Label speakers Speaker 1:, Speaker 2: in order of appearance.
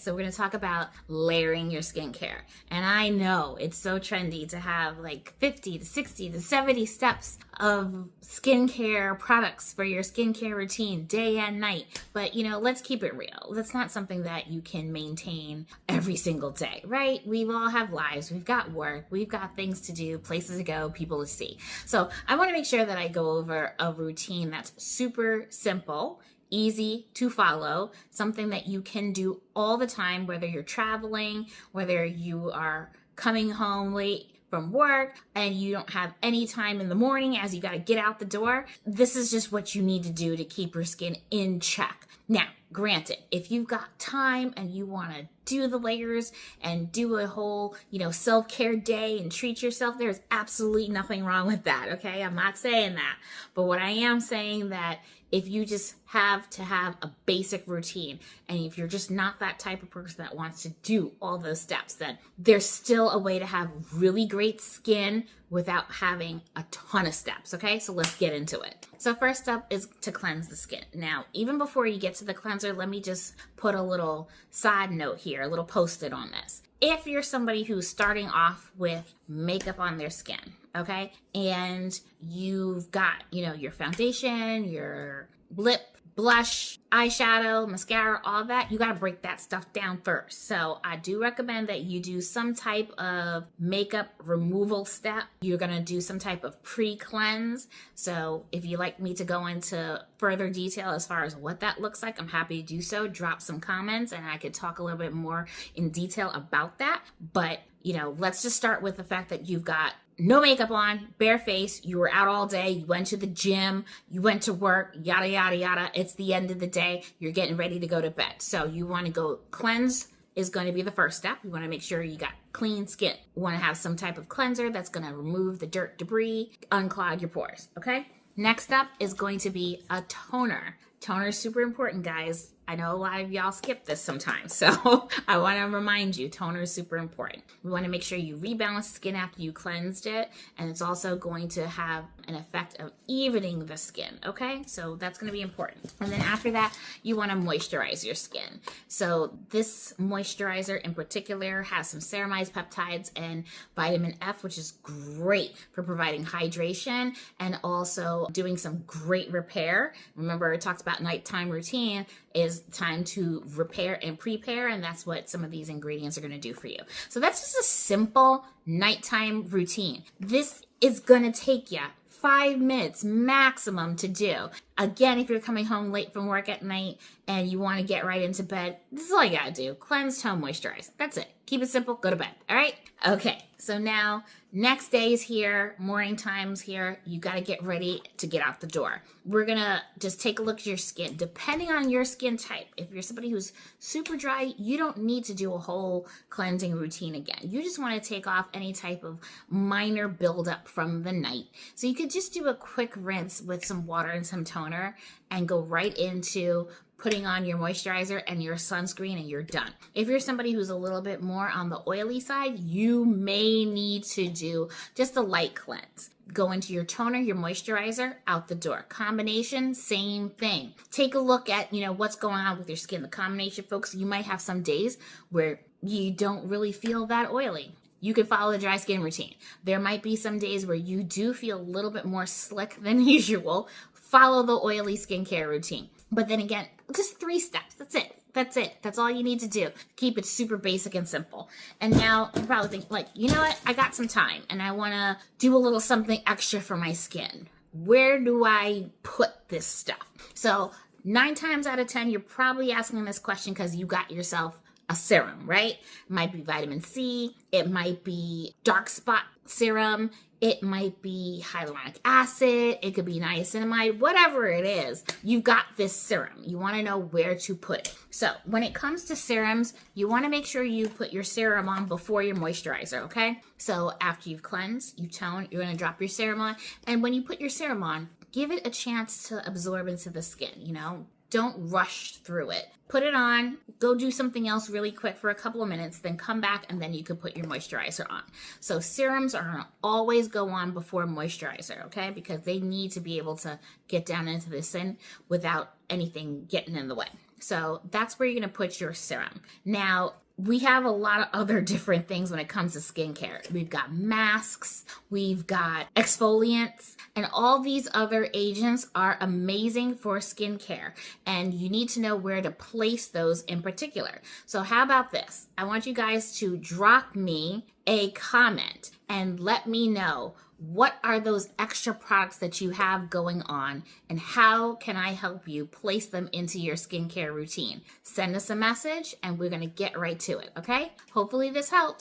Speaker 1: so we're going to talk about layering your skincare. And I know it's so trendy to have like 50 to 60 to 70 steps of skincare products for your skincare routine day and night. But let's keep it real. That's not something that you can maintain every single day, right? We all have lives. We've got work. We've got things to do, places to go, people to see. So I want to make sure that I go over a routine that's super simple, easy to follow, something that you can do all the time, whether you're traveling, whether you are coming home late from work and you don't have any time in the morning as you got to get out the door. This is just what you need to do to keep your skin in check. Now, granted, if you've got time and you want to do the layers and do a whole, self-care day and treat yourself, there's absolutely nothing wrong with that, okay? I'm not saying that. But what I am saying that if you just have to have a basic routine, and if you're just not that type of person that wants to do all those steps, then there's still a way to have really great skin without having a ton of steps, okay? So let's get into it. So first up is to cleanse the skin. Now, even before you get to the cleanser, let me just put a little side note here, a little post-it on this. If you're somebody who's starting off with makeup on their skin, okay, and you've got, your foundation, your lip, blush, eyeshadow, mascara, all that, you got to break that stuff down first. So I do recommend that you do some type of makeup removal step. You're going to do some type of pre-cleanse. So if you'd like me to go into further detail as far as what that looks like, I'm happy to do so. Drop some comments and I could talk a little bit more in detail about that. But, let's just start with the fact that you've got no makeup on, bare face, you were out all day, you went to the gym, you went to work, yada, yada, yada. It's the end of the day. You're getting ready to go to bed. So you want to go cleanse is going to be the first step. You want to make sure you got clean skin. You want to have some type of cleanser that's going to remove the dirt, debris, unclog your pores, okay? Next up is going to be a toner. Toner is super important, guys. I know a lot of y'all skip this sometimes, so I want to remind you, toner is super important. We want to make sure you rebalance skin after you cleansed it, and it's also going to have an effect of evening the skin, okay? So that's going to be important. And then after that, you want to moisturize your skin. So this moisturizer in particular has some ceramide peptides and vitamin F, which is great for providing hydration and also doing some great repair. Remember, I talked about nighttime routine is time to repair and prepare, and that's what some of these ingredients are going to do for you. So that's just a simple nighttime routine. This is going to take you 5 minutes maximum to do. Again, if you're coming home late from work at night and you want to get right into bed, this is all you gotta do. Cleanse, tone, moisturize. That's it. Keep it simple, go to bed, all right? Okay, so now next day is here, morning time's here. You gotta get ready to get out the door. We're gonna just take a look at your skin. Depending on your skin type, if you're somebody who's super dry, you don't need to do a whole cleansing routine again. You just wanna take off any type of minor buildup from the night. So you could just do a quick rinse with some water and some toner and go right into putting on your moisturizer and your sunscreen and you're done. If you're somebody who's a little bit more on the oily side, you may need to do just a light cleanse. Go into your toner, your moisturizer, out the door. Combination, same thing. Take a look at, what's going on with your skin. The combination, folks, you might have some days where you don't really feel that oily. You can follow the dry skin routine. There might be some days where you do feel a little bit more slick than usual. Follow the oily skincare routine. But then again, just 3 steps. That's it. That's it. That's all you need to do. Keep it super basic and simple. And now you probably think you know what? I got some time and I want to do a little something extra for my skin. Where do I put this stuff? So 9 times out of 10, you're probably asking this question because you got yourself a serum, right? It might be vitamin C. It might be dark spot serum. It might be hyaluronic acid. It could be niacinamide, whatever it is. You've got this serum. You want to know where to put it. So when it comes to serums, you want to make sure you put your serum on before your moisturizer, okay? So after you've cleansed, you tone, you're going to drop your serum on. And when you put your serum on, give it a chance to absorb into the skin, Don't rush through it. Put it on, go do something else really quick for a couple of minutes, then come back and then you can put your moisturizer on. So serums are gonna always go on before moisturizer, okay? Because they need to be able to get down into the skin without anything getting in the way. So that's where you're going to put your serum. Now, we have a lot of other different things when it comes to skincare. We've got masks, we've got exfoliants, and all these other agents are amazing for skincare. And you need to know where to place those in particular. So how about this? I want you guys to drop me a comment and let me know, what are those extra products that you have going on and how can I help you place them into your skincare routine? Send us a message and we're going to get right to it, okay? Hopefully this helps.